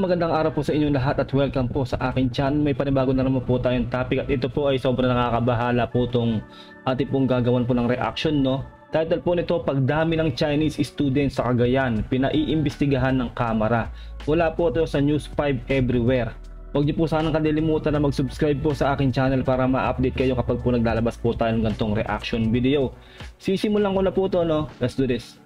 magandang araw po sa inyong lahat at welcome po sa aking channel. May panibago na naman po tayong topic at ito po ay sobrang nakakabahala po itong ating pong gagawan po ng reaction, no? Title po nito, pagdami ng Chinese students sa Cagayan, pinaiimbestigahan ng Kamara. Wala po ito sa News 5 everywhere. Huwag niyo po sanang kalilimutan na mag-subscribe po sa aking channel para ma-update kayo kapag po naglalabas po tayo ng ganitong reaction video. Sisimulan ko na po ito, no? Let's do this.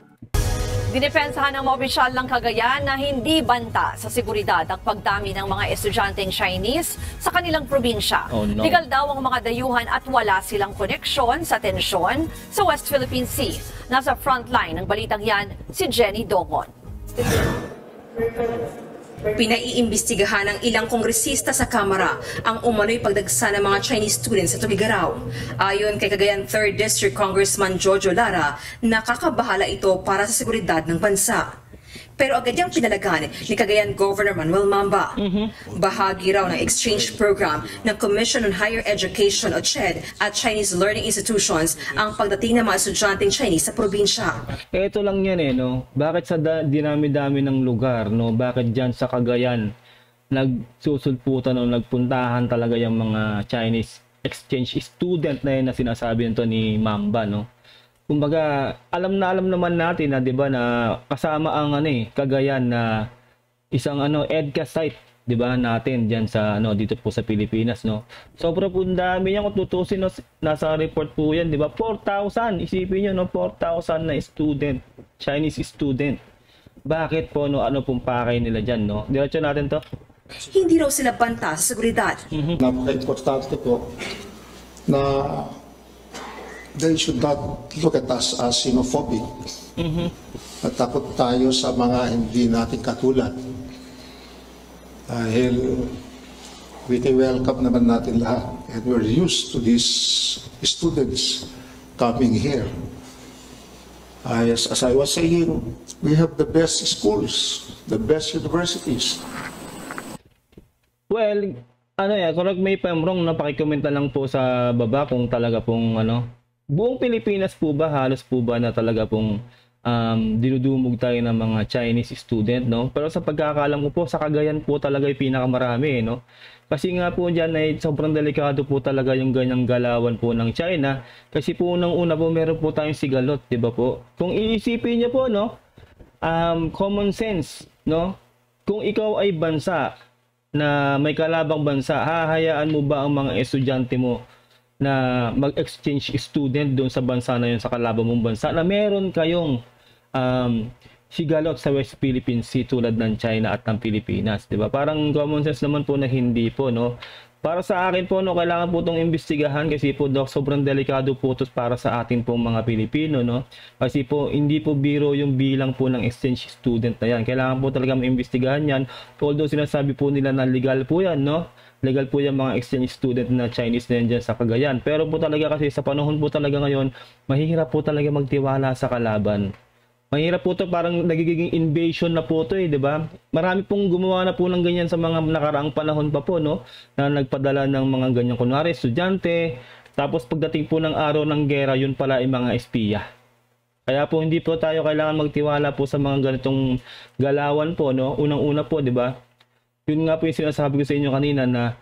Dinepensahan ng mga opisyal ng Cagayan na hindi banta sa seguridad ang pagdami ng mga estudyanteng Chinese sa kanilang probinsya. Oh, no. Legal daw ang mga dayuhan at wala silang koneksyon sa tensyon sa West Philippine Sea. Nasa frontline ng balitang yan si Jenny Dongon. Pinaiimbestigahan ng ilang kongresista sa Kamara ang umano'y pagdagsa ng mga Chinese students sa Tugigaraw. Ayon kay Cagayan 3rd District Congressman Jojo Lara, nakakabahala ito para sa seguridad ng bansa. Pero agad niyang pinalagan ni Cagayan Governor Manuel Mamba. Bahagi raw ng exchange program ng Commission on Higher Education o CHED at Chinese Learning Institutions ang pagdating ng mga estudyanteng Chinese sa probinsya. Ito lang yan no? Bakit sa dinami-dami ng lugar, no? Bakit dyan sa Cagayan nagsusulputan o nagpuntahan talaga yung mga Chinese exchange student na yun na sinasabi nito ni Mamba, no? Kumbaga, alam naman natin na 'di ba na kasama ang Cagayan na isang EDCA site, 'di ba, natin diyan sa dito po sa Pilipinas, no. Sobrang po dami niyan kung tutusin, no, nasa report po 'yan, 'di ba? 4,000, isipin niyo, no, 4,000 na student, Chinese student. Bakit po ano pong pakay nila diyan, no? Diretso natin 'to. Hindi raw sila banta sa seguridad. Napaka-importante po na they should not look at us as xenophobic. At takot tayo sa mga hindi natin katulad. Dahil welcome naman natin lahat. And we're used to these students coming here. As I was saying, we have the best schools, the best universities. Well, correct me if I'm wrong, napakikomenta lang po sa baba kung talaga pong buong Pilipinas po ba, halos po ba na talaga pong dinudumog tayo ng mga Chinese student, no? Pero sa pagkakalam ko po, sa Cagayan po talaga yung pinakamarami, no? Kasi nga po dyan ay sobrang delikado po talaga yung ganyang galawan po ng China. Kasi po unang-una po meron po tayong sigalot, di ba po? Kung iisipin niyo po, no? Common sense, no? Kung ikaw ay bansa na may kalabang bansa, hahayaan mo ba ang mga estudyante mo na mag-exchange student doon sa bansa na yun, sa kalaban mong bansa, na meron kayong sigalot sa West Philippine Sea tulad ng China at ng Pilipinas, di ba? Parang common sense naman po na hindi po, no? Para sa akin po, no, kailangan po itong imbestigahan kasi po, sobrang delikado po ito para sa atin pong mga Pilipino, no? Kasi po, hindi po biro yung bilang po ng exchange student na yan. Kailangan po talaga maimbestigahan yan. Although sinasabi po nila na legal po yan, no? Legal po yung mga exchange student na Chinese na yan dyan sa Cagayan. Pero po talaga kasi sa panahon po talaga ngayon, mahihirap po talaga magtiwala sa kalaban. Mahirap po to, parang nagiging invasion na po to, di ba? Marami pong gumawa na po ng ganyan sa mga nakaraang panahon pa po, no? Na nagpadala ng mga ganyan, kunwari, estudyante. Tapos pagdating po ng araw ng gera, yun pala ay mga espiya. Kaya po hindi po tayo kailangan magtiwala po sa mga ganitong galawan po, no? Unang-una po, di ba? Yun nga po yung sinasabi ko sa inyo kanina na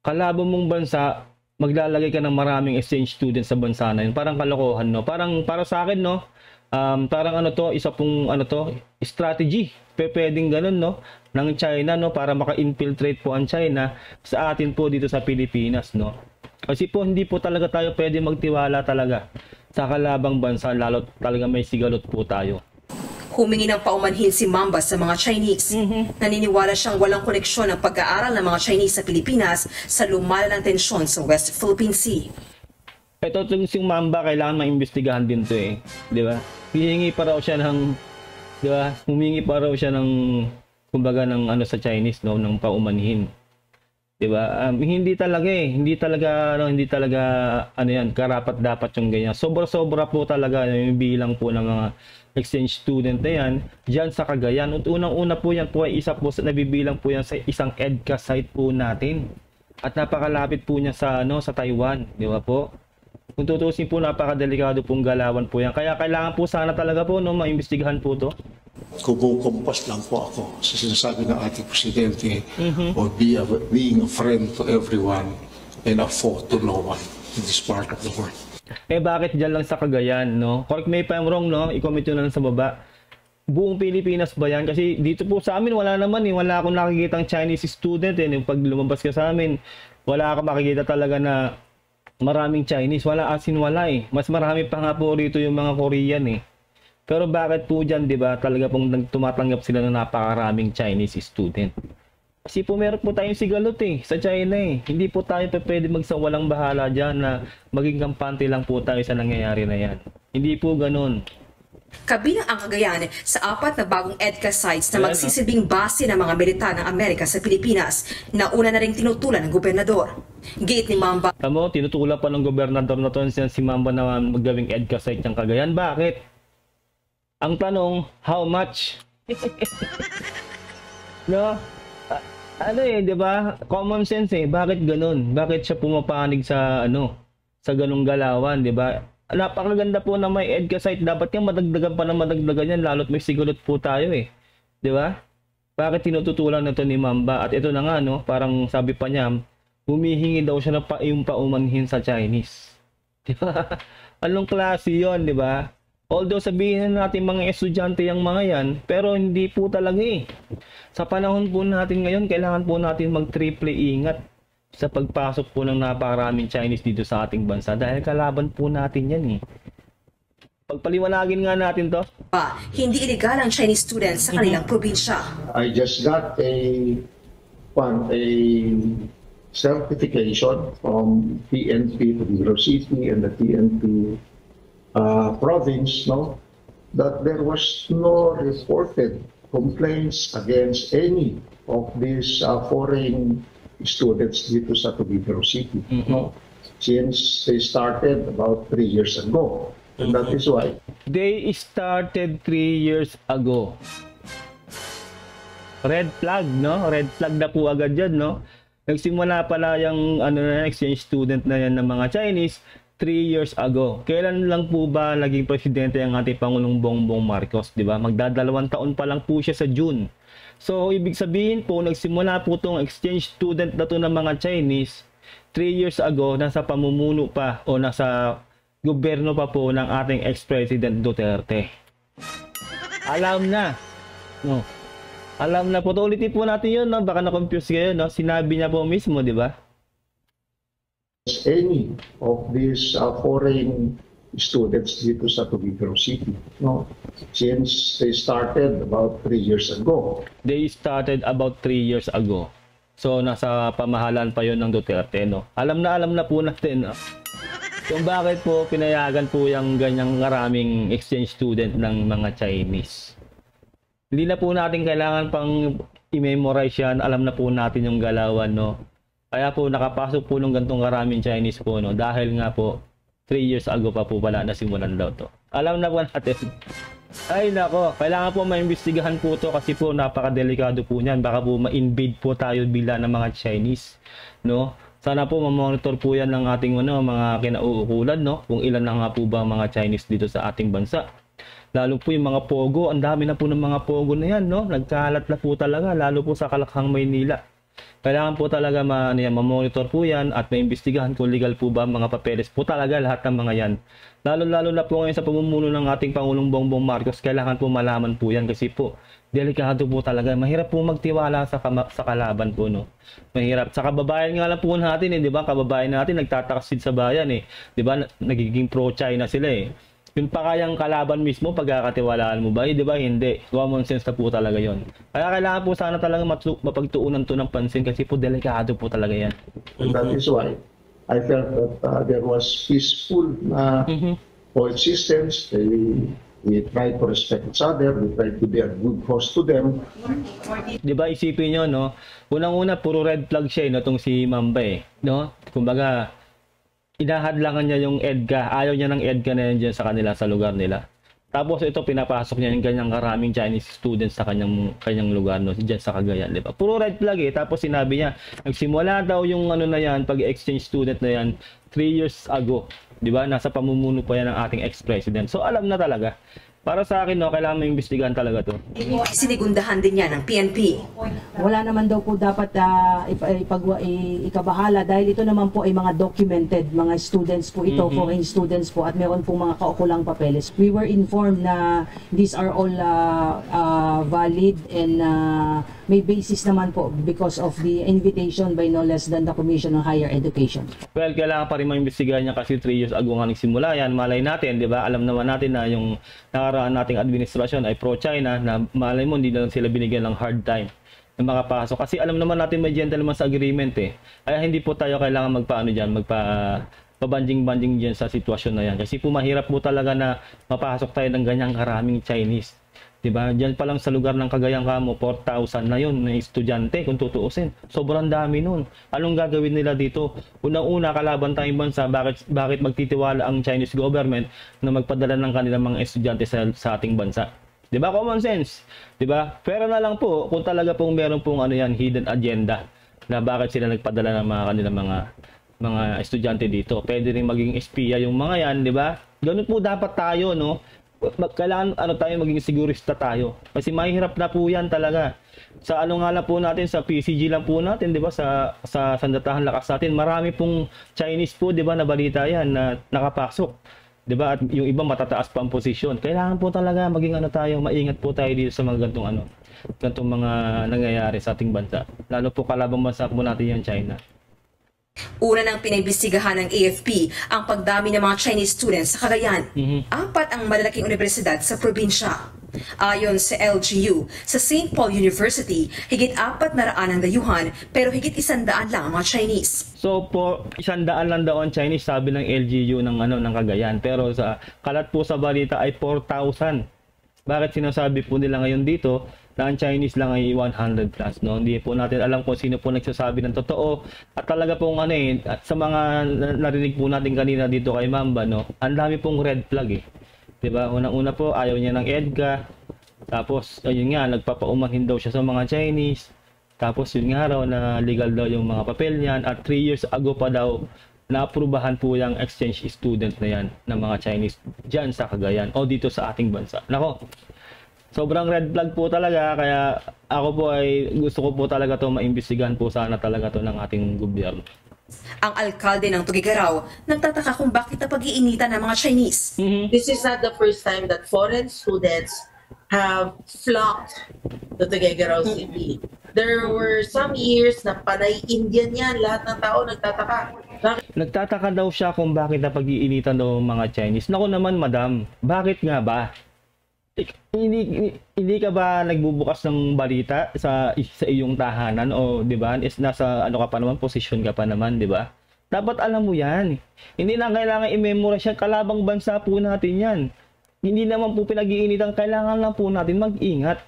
kalaban mong bansa, maglalagay ka ng maraming exchange students sa bansa na yun. Parang kalokohan, no? Parang para sa akin, no? Parang isa pong strategy. Pwedeng ganun, no? Ng China, no? Para maka-infiltrate po ang China sa atin po dito sa Pilipinas, no? Kasi po hindi po talaga tayo pwede magtiwala talaga sa kalabang bansa, lalo talaga may sigalot po tayo. Humingi ng paumanhin si Mamba sa mga Chinese. Naniniwala siyang walang koneksyon ang pag-aaral ng mga Chinese sa Pilipinas sa lumalang tensyon sa West Philippine Sea. Ito si Mamba, kailangan maimbestigahan din to di ba? Humingi pa raw siya ng, di ba? Humingi pa raw siya ng, kumbaga ng sa Chinese, no, ng paumanhin. Di ba? Hindi talaga yan, karapat dapat yung ganyan. Sobra-sobra po talaga yung bilang po ng mga exchange student na yan diyan sa Cagayan. Unang-una po yan po ay isa po nabibilang po yan sa isang EDCA site po natin. At napakalapit po niya sa sa Taiwan, di ba po? Kung tutusin po, napakadelikado pong galawan po yan. Kaya kailangan po sana talaga po maimbestigahan po to. kumukumpos lang po ako sa sinasabi ng ating presidente of being a friend to everyone and a foe to no one in this part of the world. Bakit dyan lang sa Cagayan, no? Correct me if I'm wrong, no? I-comment nyo na lang sa baba. Buong Pilipinas ba yan? Kasi dito po sa amin, wala naman eh. Wala akong nakikitang Chinese student eh. Pag lumabas ka sa amin, wala akong makikita talaga na maraming Chinese. Wala, as in wala eh. Mas marami pa nga po rito yung mga Korean eh. Pero bakit po dyan, di ba? Talaga pong tumatanggap sila ng napakaraming Chinese student. Kasi po meron po tayong sigalot eh, sa China eh. Hindi po tayo pwede magsawalang bahala dyan na maging kampante lang po tayo sa nangyayari na yan. Hindi po ganun. Kabilang ang Cagayan sa 4 na bagong EDCA sites na magsisilbing base ng mga militar ng Amerika sa Pilipinas na una na ring tinutulan ng gobernador. Giit ni Mamba. Tamo, tinutulan pa ng gobernador na to si Mamba na maggawing EDCA site ng Cagayan. Bakit? Ang tanong, how much? No? Ano eh, 'di ba? Common sense eh. Bakit ganun? Bakit siya pumapanig sa sa ganung galawan, 'di ba? Napakaganda po na may EDCA site. Dapat nga madagdagan pa na madagdagan yan lalo't may sigurot po tayo eh. 'Di ba? Bakit tinututulan na to ni Mamba? At ito na nga parang sabi pa niya, humihingi daw siya ng paumanhin sa Chinese. 'Di ba? Anong klase 'yon, 'di ba? Although sabihin natin mga estudyante yung mga yan, pero hindi po talaga eh. Sa panahon po natin ngayon, kailangan po natin mag-triple ingat sa pagpasok po ng napakaraming Chinese dito sa ating bansa dahil kalaban po natin yan eh. Pagpaliwanagin nga natin to. Hindi illegal ang Chinese students sa kanilang probinsya. I just got a certification from PNP University and the PNP province, that there was no reported complaints against any of these foreign students dito sa Tubigaro City, since they started about 3 years ago. And that is why. They started 3 years ago. Red flag, no? Red flag na po agad yan, no? Nagsimula pala yung exchange student na yan ng mga Chinese 3 years ago. Kailan lang po ba naging presidente ang ating Pangulong Bongbong Marcos, di ba? Magdadalawang taon pa lang po siya sa June. So, ibig sabihin po, nagsimula po itong exchange student na to ng mga Chinese 3 years ago, nasa pamumuno pa o nasa gobyerno pa po ng ating ex-president Duterte. Alam na. No. Alam na po. Ulitin po natin yun, no? Baka na-confuse kayo, no? Sinabi niya po mismo, di ba? Any of these foreign students dito sa Tubigaro City, since they started about 3 years ago. They started about 3 years ago. So, nasa pamahalaan pa yon ng Duterte, no? Alam na po natin, no? Kung bakit po pinayagan po yung ganyang maraming exchange student ng mga Chinese. Hindi na po natin kailangan pang i-memorize yan. Alam na po natin yung galawan, no? Kaya po nakapasok po ng gantong karaming Chinese po, no? Dahil nga po 3 years ago pa po pala nasimulan daw to. Alam na po natin. Ay nako, kailangan po maimbestigahan po to kasi po napakadelikado po niyan. Baka po ma-invade po tayo bila ng mga Chinese, no? Sana po ma-monitor po yan ng ating mga kinauukulan, no? Kung ilan na nga po ba mga Chinese dito sa ating bansa. Lalo po yung mga pogo, ang dami na po ng mga pogo na yan, no? Nagkalat na po talaga, lalo po sa Kalakhang, Maynila. Kailangan po talaga ma-monitor po yan at maimbestigahan kung legal po ba mga papeles po talaga lahat ng mga yan. Lalo na po ngayon sa pamumuno ng ating Pangulong Bongbong Marcos, kailangan po malaman po yan kasi po delikado po talaga. Mahirap po magtiwala sa kalaban po, no? Mahirap. Sa kababayan nga lang po natin, di ba? Kababayan natin nagtataksid sa bayan, di ba? Nagiging pro-China sila, Yung pakayang kalaban mismo, pagkakatiwalaan mo ba? Di ba? Hindi. Common sense na po talaga yon. Kaya kailangan po sana talaga mapagtuunan to ng pansin kasi po delikado po talaga yan. And that is why I felt that there was peaceful coexistence. We tried to respect each other. We tried to be a good host to them. Di ba? Isipin nyo, no? Unang-una, puro red flag siya, no? Itong si Mamba, no? Kumbaga, inahadlangan niya yung EDCA. Ayaw niya ng EDCA na yan dyan sa kanila, sa lugar nila. Tapos ito, pinapasok niya yung ganyang karaming Chinese students sa kanyang lugar, no? Dyan sa Cagayan, di ba? Puro red flag, Tapos sinabi niya, nagsimula daw yung na yan, pag-exchange student na yan, 3 years ago. Di ba? Nasa pamumuno pa yan ng ating ex-president. So, alam na talaga. para sa akin, no, kailangan maimbestigahan talaga to. Sinigundahan din yan ng PNP. Wala naman daw po dapat ikabahala dahil ito naman po ay mga documented, mga students po ito, foreign students po, at meron po mga kaukulang papeles. We were informed na these are all valid and may basis naman po because of the invitation by no less than the Commission on Higher Education. Well, kailangan pa rin maimbestigahan niya kasi 3 years ago nga nagsimula yan. Malay natin, di ba? Alam naman natin na yung nakaraan nating administrasyon ay pro-China, na malay mo hindi na lang sila binigyan ng hard time na makapasok. Kasi alam naman natin may gentleman's agreement eh. Kaya hindi po tayo kailangan pabanjing-banjing dyan sa sitwasyon na yan. Kasi po mahirap po talaga na mapasok tayo ng ganyang karaming Chinese. Diba? Diyan pa lang sa lugar ng Cagayan kamo, 4,000 na yun na estudyante kung tutuusin. Sobrang dami nun. Anong gagawin nila dito? Unang-una, kalaban tayong bansa, bakit magtitiwala ang Chinese government na magpadala ng kanilang mga estudyante sa ating bansa? Diba? Common sense. Diba? Pero na lang po, kung talaga pong meron pong hidden agenda na bakit sila nagpadala ng kanilang mga estudyante dito. Pwede rin maging espiya yung mga yan, diba? Ganun po dapat tayo, no? Kailangan tayo maging sigurista tayo kasi mahirap na po yan talaga sa nga lang po natin, sa PCG lang po natin, di ba, sa Sandatahan Lakas natin, marami pong Chinese po, di ba, na balita yan na nakapasok, di ba, at yung iba matataas pa ang posisyon. Kailangan po talaga maging tayo, maingat po tayo dito sa mga gantong mga nangyayari sa ating bansa, lalo po kalabang bansa po natin yung China. Una nang pinaimbestigahan ng AFP ang pagdami ng mga Chinese students sa Cagayan. 4 ang malalaking universidad sa probinsya. Ayon sa LGU, sa St. Paul University, higit 400 ang dayuhan pero higit 100 lang ang mga Chinese. So po 100 lang daw ang Chinese, sabi ng LGU ng Cagayan, pero sa kalat po sa balita ay 4,000. Bakit sinasabi po nila ngayon dito na ang Chinese lang ay 100 plus, no? Hindi po natin alam kung sino po nagsasabi ng totoo. At talaga pong sa mga narinig po natin kanina dito kay Mamba, no? Ang dami pong red flag eh. 'Di ba? Unang-una po ayaw niya ng EDCA. Tapos ayun nga, nagpapaumanhin daw siya sa mga Chinese. Tapos yun nga raw na legal daw yung mga papel niyan, at 3 years ago pa daw naaprubahan po yung exchange student na yan ng mga Chinese diyan sa Cagayan o dito sa ating bansa. Nako. Sobrang red flag po talaga, kaya ako po ay gusto ko po talaga to maimbestigahan po sana talaga to ng ating gobyerno. Ang alkalde ng Tugigaraw nagtataka kung bakit napag-iinitan ng mga Chinese. This is not the first time that foreign students have flocked to Tugigaraw City. There were some years na panay Indian yan, lahat ng tao nagtataka. Nagtataka daw siya kung bakit napag-iinitan daw mga Chinese. Naku naman madam, bakit nga ba? Hindi ka ba nagbubukas ng balita sa iyong tahanan, o 'di ba? Is nasa ka pa naman, posisyon ka pa naman, 'di ba? Dapat alam mo 'yan. Hindi na kailangan i-memorize yan, kalabang bansa po natin 'yan. Hindi naman po pinag-iinitan, kailangan lang po natin mag-ingat.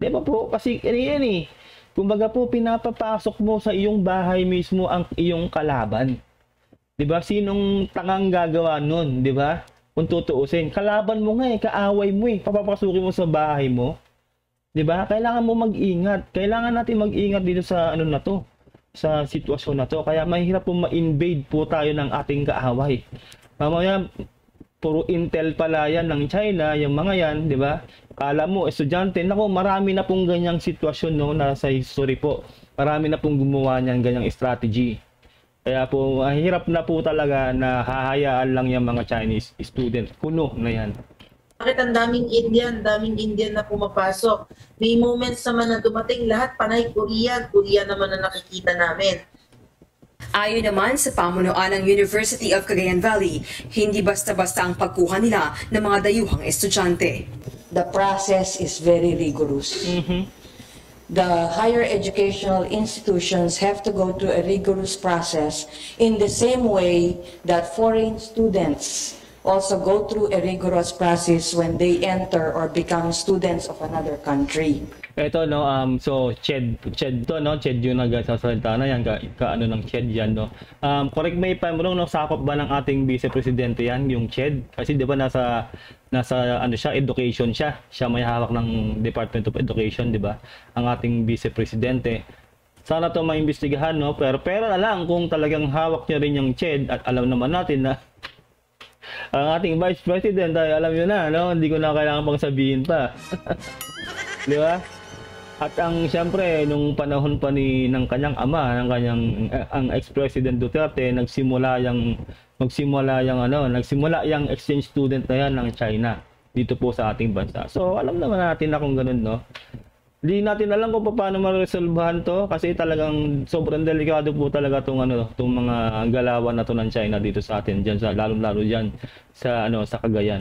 'Di ba po? Kasi yan eh. Kumbaga po, pinapapasok mo sa iyong bahay mismo ang iyong kalaban. 'Di ba? Sinong tangang gagawa nun, 'di ba? Kung tutuusin, kalaban mo nga kaaway mo papapasukin mo sa bahay mo. 'Di ba? Kailangan mo mag-ingat. Kailangan natin mag-ingat dito sa na to, sa sitwasyon na to. Kaya mahirap po ma-invade po tayo ng ating kaaway. Mamaya puro intel pala yan ng China, yung mga yan, 'di ba? Kala mo estudyante, nako, marami na pong ganyang sitwasyon nasa history po. Marami na pong gumawa niyan ganyang strategy. Kaya po, hirap na po talaga na hahayaan lang yung mga Chinese students. Kuno na yan. Bakit ang daming Indian na pumapasok? May moments naman na dumating lahat panay Korean naman na nakikita namin. Ayon naman sa pamunuan ng University of Cagayan Valley, hindi basta-basta ang pagkuha nila ng mga dayuhang estudyante. The process is very rigorous. The higher educational institutions have to go through a rigorous process in the same way that foreign students also go through a rigorous process when they enter or become students of another country. Ito so CHED to, CHED yung nagsasalita na yan, kaano ng CHED yan, no. Correct me if I'm wrong, sakop ba ng ating Vice Presidente yan, yung CHED? Kasi 'di ba nasa siya, education siya may hawak ng Department of Education, 'di ba? Ang ating Vice Presidente. Sana to maimbestigahan, no, pero na lang kung talagang hawak niya rin yung CHED, at alam naman natin na Ang ating Vice President ay alam nyo na, no? Hindi ko na kailangan pang sabihin pa. Di ba? At ang siyempre nung panahon pa ng kanyang ama, ang ex-President Duterte, nagsimula yung exchange student na yan ng China dito po sa ating bansa. So alam naman natin na kung ganun, no? Hindi natin alam kung paano maresolbahan to kasi talagang sobrang delikado po talaga tong mga galawan na to ng China dito sa atin diyan, sa lalo diyan sa sa Cagayan.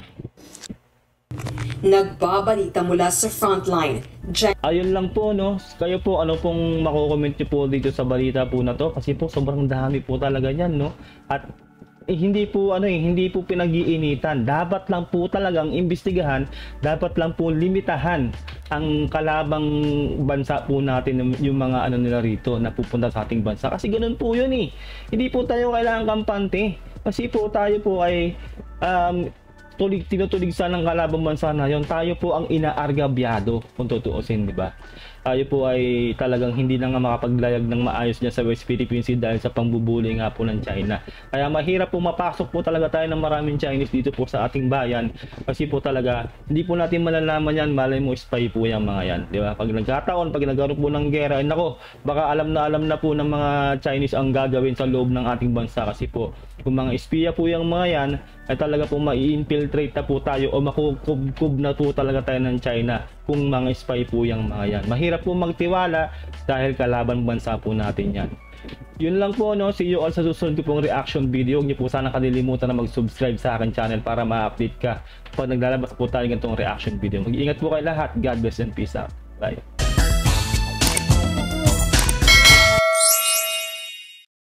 Nagbabalita mula sa Frontline. Ayun lang po, no? Kayo po, ano pong mako-comment niyo po dito sa balita po na to? Kasi po sobrang dami po talaga niyan, no? At hindi po pinag-iinitan. Dapat lang po talagang imbestigahan, dapat lang po limitahan ang kalabang bansa po natin, yung mga nila rito na pupunta sa ating bansa. Kasi ganun po yun eh. Hindi po tayo kailangan kampante. Kasi po tayo po ay tinutuligsan ng kalabang bansa na yon. Tayo po ang inaargabyado kung tutuusin, di ba? Tayo po ay talagang hindi na nga makapaglayag ng maayos niya sa West Philippine Sea dahil sa pangbubuli nga po ng China. Kaya mahirap po mapasok po talaga tayo ng maraming Chinese dito po sa ating bayan kasi po talaga hindi po natin malalaman yan, malay mo spy po yung mga yan, di ba? Pag nagkataon, pag nagkaroon po ng gera, ay nako, baka alam na po ng mga Chinese ang gagawin sa loob ng ating bansa kasi po kung mga espiya po yung mga yan ay talaga po mai-infiltrate na po tayo o makukub na po talaga tayo ng China kung mga spy po yung mga yan. Mahirap po magtiwala dahil kalaban bansa po natin yan. Yun lang po, no? See you all sa susunod ko pong reaction video. Huwag niyo po sana kalilimutan na mag-subscribe sa akin channel para ma-update ka pag naglalabas po tayo ganitong reaction video. Mag-iingat po kayo lahat. God bless and peace out. Bye.